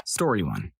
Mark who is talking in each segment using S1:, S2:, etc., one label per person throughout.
S1: Story 1.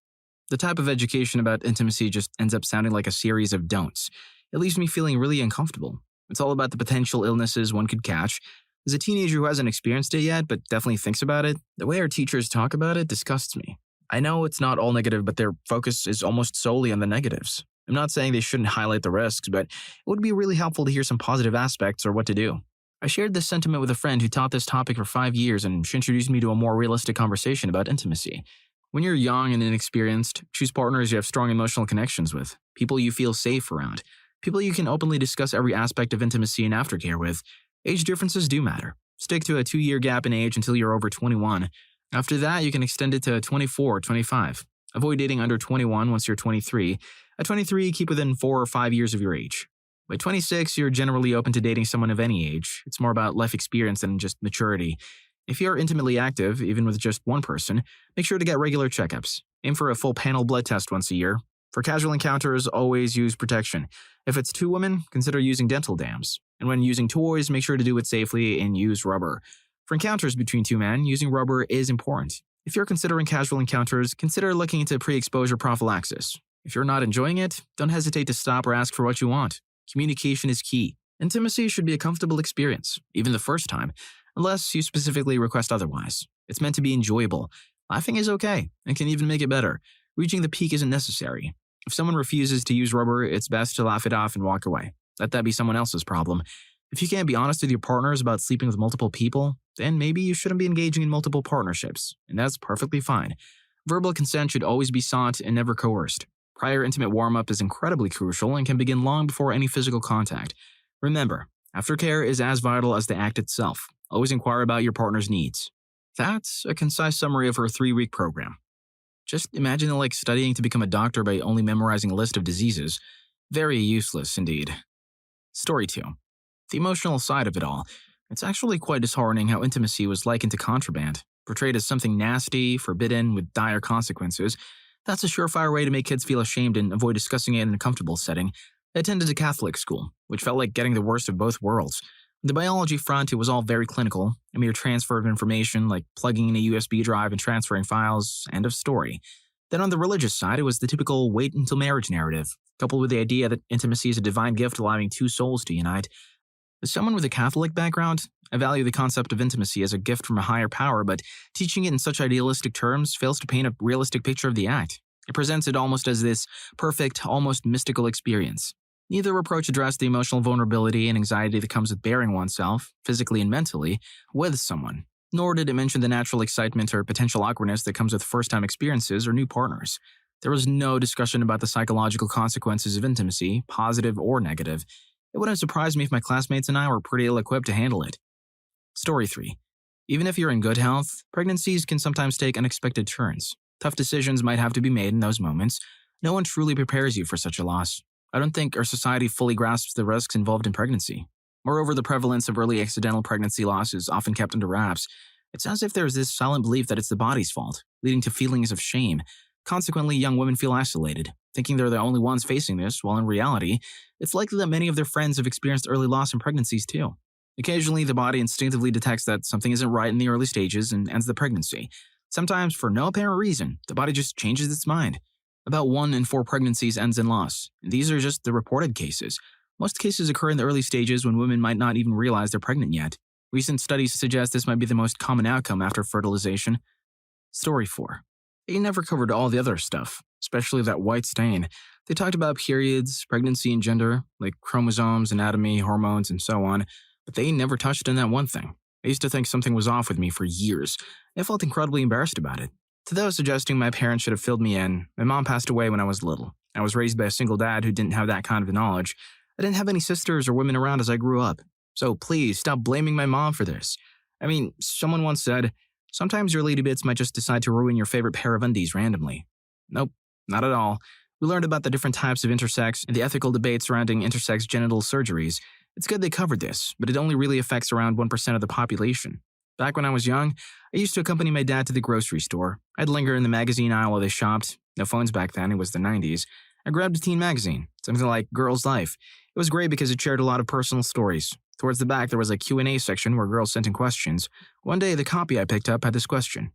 S1: The type of education about intimacy just ends up sounding like a series of don'ts. It leaves me feeling really uncomfortable. It's all about the potential illnesses one could catch. As a teenager who hasn't experienced it yet, but definitely thinks about it, the way our teachers talk about it disgusts me. I know it's not all negative, but their focus is almost solely on the negatives. I'm not saying they shouldn't highlight the risks, but it would be really helpful to hear some positive aspects or what to do. I shared this sentiment with a friend who taught this topic for 5 years, and she introduced me to a more realistic conversation about intimacy. When you're young and inexperienced, choose partners you have strong emotional connections with, people you feel safe around, people you can openly discuss every aspect of intimacy and aftercare with. Age differences do matter. Stick to a 2-year gap in age until you're over 21. After that, you can extend it to 24 or 25. Avoid dating under 21 once you're 23. At 23, keep within 4 or 5 years of your age. By 26, you're generally open to dating someone of any age. It's more about life experience than just maturity. If you're intimately active, even with just one person, make sure to get regular checkups. Aim for a full panel blood test once a year. For casual encounters, always use protection. If it's 2 women, consider using dental dams. And when using toys, make sure to do it safely and use rubber. For encounters between 2 men, using rubber is important. If you're considering casual encounters, consider looking into pre-exposure prophylaxis. If you're not enjoying it, don't hesitate to stop or ask for what you want. Communication is key. Intimacy should be a comfortable experience, even the first time, unless you specifically request otherwise. It's meant to be enjoyable. Laughing is okay, and can even make it better. Reaching the peak isn't necessary. If someone refuses to use rubber, it's best to laugh it off and walk away. Let that be someone else's problem. If you can't be honest with your partners about sleeping with multiple people, then maybe you shouldn't be engaging in multiple partnerships, and that's perfectly fine. Verbal consent should always be sought and never coerced. Prior intimate warm-up is incredibly crucial and can begin long before any physical contact. Remember, aftercare is as vital as the act itself. Always inquire about your partner's needs. That's a concise summary of her 3-week program. Just imagine it like studying to become a doctor by only memorizing a list of diseases. Very useless indeed. Story 2. The emotional side of it all. It's actually quite disheartening how intimacy was likened to contraband, portrayed as something nasty, forbidden, with dire consequences. That's a surefire way to make kids feel ashamed and avoid discussing it in a comfortable setting. I attended a Catholic school, which felt like getting the worst of both worlds. On the biology front, it was all very clinical, a mere transfer of information like plugging in a USB drive and transferring files, end of story. Then on the religious side, it was the typical wait until marriage narrative, coupled with the idea that intimacy is a divine gift allowing 2 souls to unite. As someone with a Catholic background, I value the concept of intimacy as a gift from a higher power, but teaching it in such idealistic terms fails to paint a realistic picture of the act. It presents it almost as this perfect, almost mystical experience. Neither approach addressed the emotional vulnerability and anxiety that comes with bearing oneself, physically and mentally, with someone. Nor did it mention the natural excitement or potential awkwardness that comes with first-time experiences or new partners. There was no discussion about the psychological consequences of intimacy, positive or negative. It wouldn't surprise me if my classmates and I were pretty ill-equipped to handle it. Story 3. Even if you're in good health, pregnancies can sometimes take unexpected turns. Tough decisions might have to be made in those moments. No one truly prepares you for such a loss. I don't think our society fully grasps the risks involved in pregnancy. Moreover, the prevalence of early accidental pregnancy loss is often kept under wraps. It's as if there's this silent belief that it's the body's fault, leading to feelings of shame. Consequently, young women feel isolated, thinking they're the only ones facing this, while in reality, it's likely that many of their friends have experienced early loss in pregnancies too. Occasionally, the body instinctively detects that something isn't right in the early stages and ends the pregnancy. Sometimes, for no apparent reason, the body just changes its mind. About 1 in 4 pregnancies ends in loss, and these are just the reported cases. Most cases occur in the early stages when women might not even realize they're pregnant yet. Recent studies suggest this might be the most common outcome after fertilization. Story 4. They never covered all the other stuff, especially that white stain. They talked about periods, pregnancy and gender, like chromosomes, anatomy, hormones, and so on, but they never touched on that one thing. I used to think something was off with me for years. I felt incredibly embarrassed about it. To those suggesting my parents should have filled me in, my mom passed away when I was little. I was raised by a single dad who didn't have that kind of knowledge. I didn't have any sisters or women around as I grew up. So please, stop blaming my mom for this. I mean, someone once said, sometimes your lady bits might just decide to ruin your favorite pair of undies randomly. Nope, not at all. We learned about the different types of intersex and the ethical debate surrounding intersex genital surgeries. It's good they covered this, but it only really affects around 1% of the population. Back when I was young, I used to accompany my dad to the grocery store. I'd linger in the magazine aisle while they shopped. No phones back then, it was the 90s. I grabbed a teen magazine, something like Girl's Life. It was great because it shared a lot of personal stories. Towards the back, there was a Q&A section where girls sent in questions. One day, the copy I picked up had this question.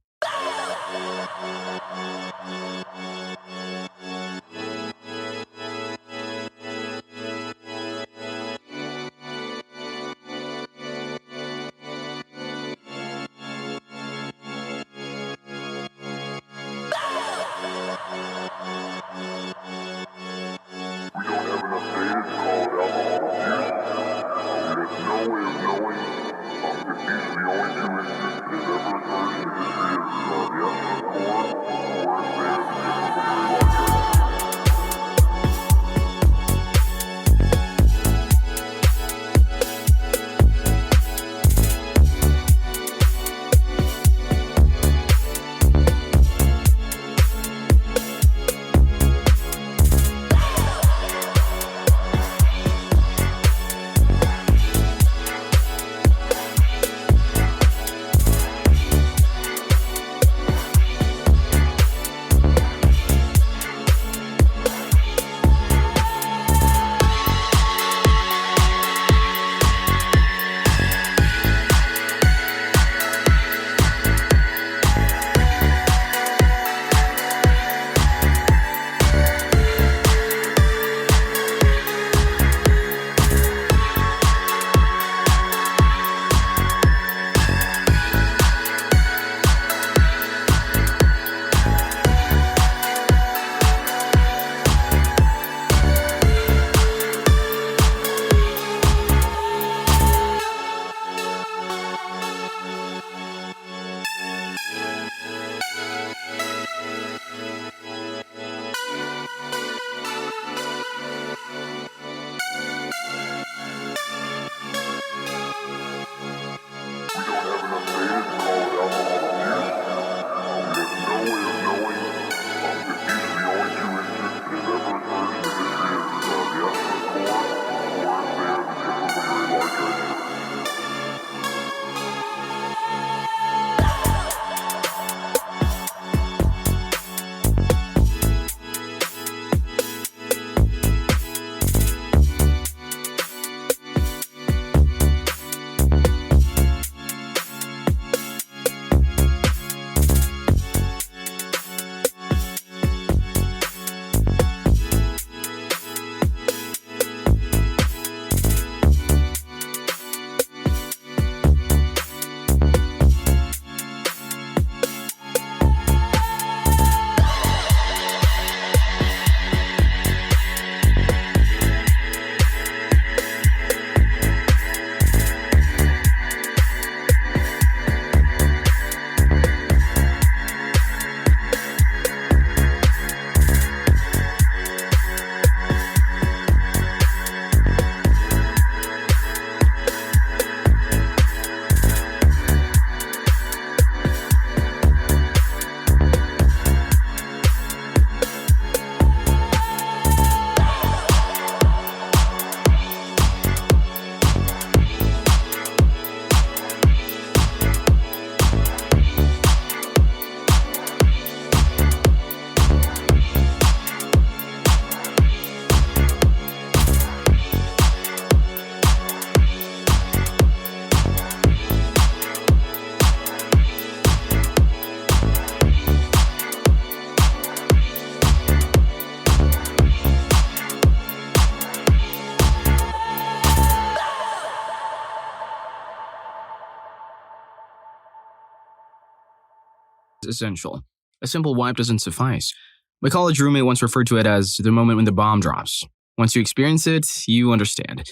S1: essential. A simple wipe doesn't suffice. My college roommate once referred to it as the moment when the bomb drops. Once you experience it, you understand.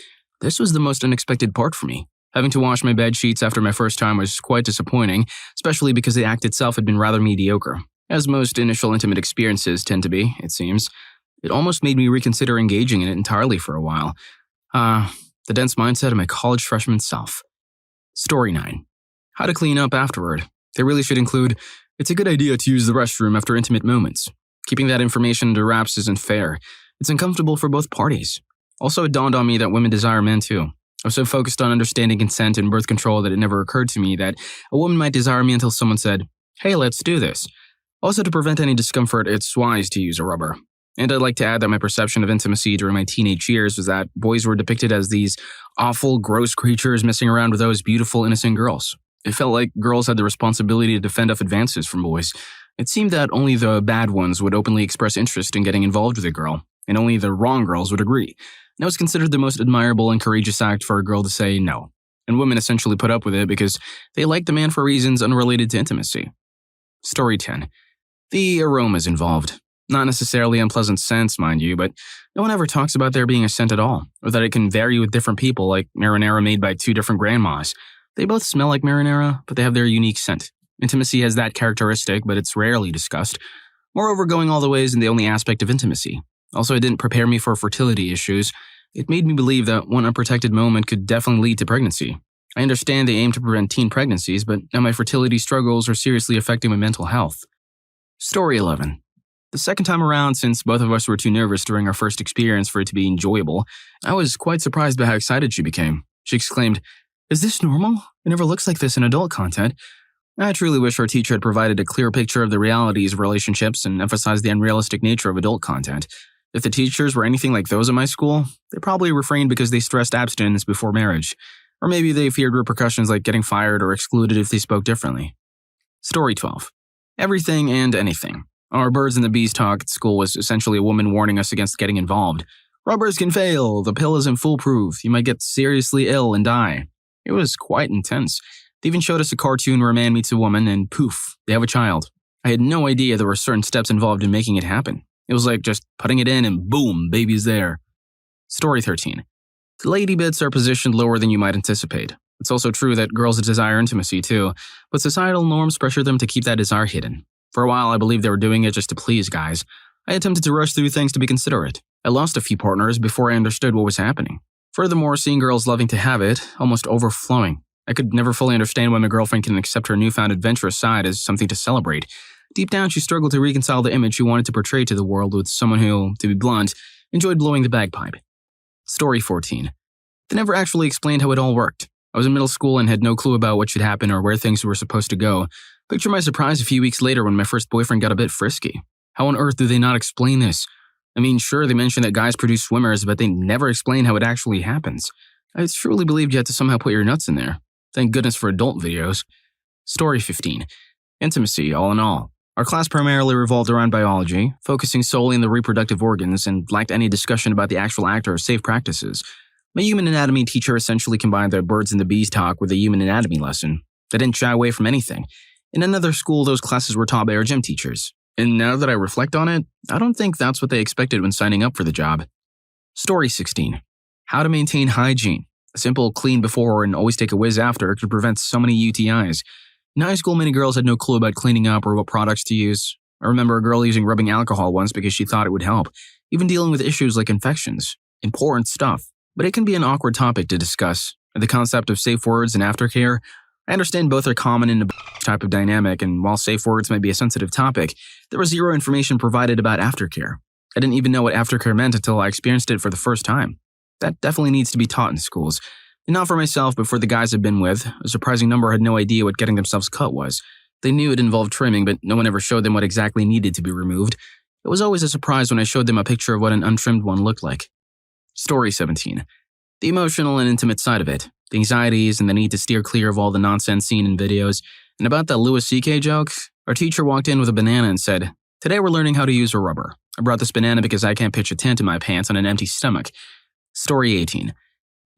S1: This was the most unexpected part for me. Having to wash my bed sheets after my first time was quite disappointing, especially because the act itself had been rather mediocre, as most initial intimate experiences tend to be, it seems. It almost made me reconsider engaging in it entirely for a while. The dense mindset of my college freshman self. Story 9. How to clean up afterward. They really should include, it's a good idea to use the restroom after intimate moments. Keeping that information under wraps isn't fair. It's uncomfortable for both parties. Also, it dawned on me that women desire men too. I was so focused on understanding consent and birth control that it never occurred to me that a woman might desire me until someone said, "Hey, let's do this." Also, to prevent any discomfort, it's wise to use a rubber. And I'd like to add that my perception of intimacy during my teenage years was that boys were depicted as these awful, gross creatures messing around with those beautiful, innocent girls. It felt like girls had the responsibility to defend off advances from boys. It seemed that only the bad ones would openly express interest in getting involved with a girl, and only the wrong girls would agree. And it was considered the most admirable and courageous act for a girl to say no. And women essentially put up with it because they liked the man for reasons unrelated to intimacy. Story 10. The aromas involved. Not necessarily unpleasant scents, mind you, but no one ever talks about there being a scent at all, or that it can vary with different people, like marinara made by two different grandmas. They both smell like marinara, but they have their unique scent. Intimacy has that characteristic, but it's rarely discussed. Moreover, going all the way isn't the only aspect of intimacy. Also, it didn't prepare me for fertility issues. It made me believe that one unprotected moment could definitely lead to pregnancy. I understand they aim to prevent teen pregnancies, but now my fertility struggles are seriously affecting my mental health. Story 11. The second time around, since both of us were too nervous during our first experience for it to be enjoyable, I was quite surprised by how excited she became. She exclaimed, "Is this normal? It never looks like this in adult content." I truly wish our teacher had provided a clear picture of the realities of relationships and emphasized the unrealistic nature of adult content. If the teachers were anything like those at my school, they probably refrained because they stressed abstinence before marriage. Or maybe they feared repercussions like getting fired or excluded if they spoke differently. Story 12. Everything and anything. Our birds and the bees talk at school was essentially a woman warning us against getting involved. Rubbers can fail, the pill isn't foolproof, you might get seriously ill and die. It was quite intense. They even showed us a cartoon where a man meets a woman and poof, they have a child. I had no idea there were certain steps involved in making it happen. It was like just putting it in and boom, baby's there. Story 13. The lady bits are positioned lower than you might anticipate. It's also true that girls desire intimacy too, but societal norms pressure them to keep that desire hidden. For a while, I believed they were doing it just to please guys. I attempted to rush through things to be considerate. I lost a few partners before I understood what was happening. Furthermore, seeing girls loving to have it, almost overflowing. I could never fully understand why my girlfriend can accept her newfound adventurous side as something to celebrate. Deep down, she struggled to reconcile the image she wanted to portray to the world with someone who, to be blunt, enjoyed blowing the bagpipe. Story 14. They never actually explained how it all worked. I was in middle school and had no clue about what should happen or where things were supposed to go. Picture my surprise a few weeks later when my first boyfriend got a bit frisky. How on earth do they not explain this? I mean, sure, they mention that guys produce swimmers, but they never explain how it actually happens. I truly believed you had to somehow put your nuts in there. Thank goodness for adult videos. Story 15. Intimacy, all in all. Our class primarily revolved around biology, focusing solely on the reproductive organs and lacked any discussion about the actual act or safe practices. My human anatomy teacher essentially combined the birds and the bees talk with a human anatomy lesson. They didn't shy away from anything. In another school, those classes were taught by our gym teachers. And now that I reflect on it, I don't think that's what they expected when signing up for the job. Story 16. How to maintain hygiene. A simple clean before and always take a whiz after could prevent so many UTIs. In high school, many girls had no clue about cleaning up or what products to use. I remember a girl using rubbing alcohol once because she thought it would help, even dealing with issues like infections. Important stuff. But it can be an awkward topic to discuss. The concept of safe words and aftercare. I understand both are common in a type of dynamic, and while safe words might be a sensitive topic, there was zero information provided about aftercare. I didn't even know what aftercare meant until I experienced it for the first time. That definitely needs to be taught in schools. And not for myself, but for the guys I've been with. A surprising number had no idea what getting themselves cut was. They knew it involved trimming, but no one ever showed them what exactly needed to be removed. It was always a surprise when I showed them a picture of what an untrimmed one looked like. Story 17. The emotional and intimate side of it. The anxieties and the need to steer clear of all the nonsense seen in videos. And about that Louis C.K. joke, our teacher walked in with a banana and said, "Today we're learning how to use a rubber. I brought this banana because I can't pitch a tent in my pants on an empty stomach." Story 18.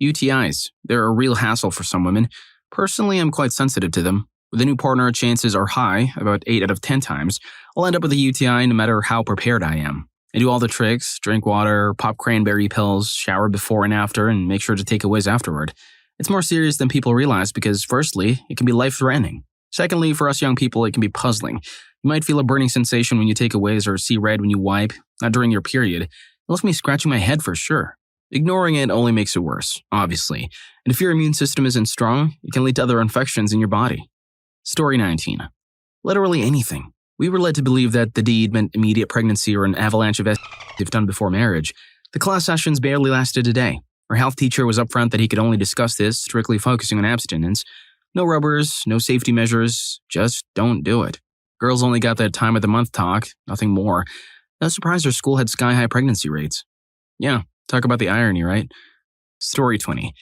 S1: UTIs. They're a real hassle for some women. Personally, I'm quite sensitive to them. With a new partner, chances are high, about 8 out of 10 times, I'll end up with a UTI no matter how prepared I am. I do all the tricks, drink water, pop cranberry pills, shower before and after, and make sure to take a whiz afterward. It's more serious than people realize because, firstly, it can be life-threatening. Secondly, for us young people, it can be puzzling. You might feel a burning sensation when you take a whiz or see red when you wipe, not during your period. It left me scratching my head for sure. Ignoring it only makes it worse, obviously. And if your immune system isn't strong, it can lead to other infections in your body. Story 19. Literally anything. We were led to believe that the deed meant immediate pregnancy or an avalanche of if done before marriage. The class sessions barely lasted a day. Our health teacher was upfront that he could only discuss this, strictly focusing on abstinence. No rubbers, no safety measures, just don't do it. Girls only got that time of the month talk, nothing more. No surprise our school had sky-high pregnancy rates. Yeah, talk about the irony, right? Story 20.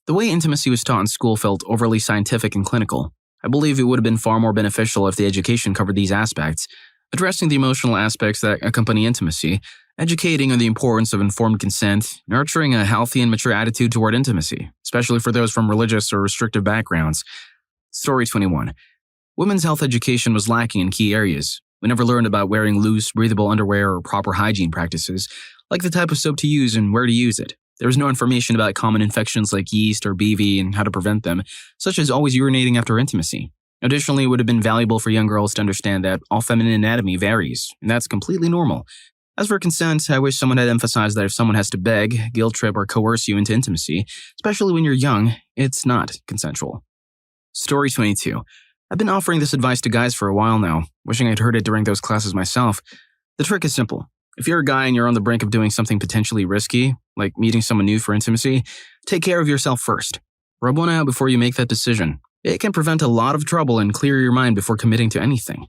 S1: The way intimacy was taught in school felt overly scientific and clinical. I believe it would have been far more beneficial if the education covered these aspects, addressing the emotional aspects that accompany intimacy, educating on the importance of informed consent, nurturing a healthy and mature attitude toward intimacy, especially for those from religious or restrictive backgrounds. Story 21. Women's health education was lacking in key areas. We never learned about wearing loose, breathable underwear or proper hygiene practices, like the type of soap to use and where to use it. There was no information about common infections like yeast or BV and how to prevent them, such as always urinating after intimacy. Additionally, it would have been valuable for young girls to understand that all feminine anatomy varies, and that's completely normal. As for consent, I wish someone had emphasized that if someone has to beg, guilt trip, or coerce you into intimacy, especially when you're young, it's not consensual. Story 22. I've been offering this advice to guys for a while now, wishing I'd heard it during those classes myself. The trick is simple. If you're a guy and you're on the brink of doing something potentially risky, like meeting someone new for intimacy, take care of yourself first. Rub one out before you make that decision. It can prevent a lot of trouble and clear your mind before committing to anything.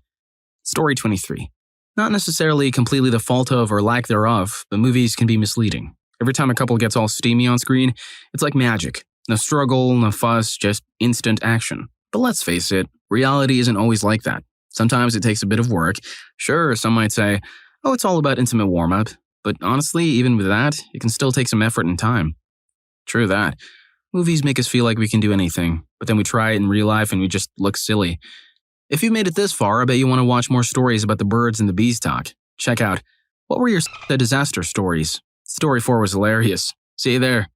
S1: Story 23. Not necessarily completely the fault of or lack thereof, but movies can be misleading. Every time a couple gets all steamy on screen, it's like magic. No struggle, no fuss, just instant action. But let's face it, reality isn't always like that. Sometimes it takes a bit of work. Sure, some might say, oh, it's all about intimate warm-up. But honestly, even with that, it can still take some effort and time. True that. Movies make us feel like we can do anything, but then we try it in real life and we just look silly. If you made it this far, I bet you want to watch more stories about the birds and the bees talk. Check out, what were your disaster stories? Story 4 was hilarious. See you there.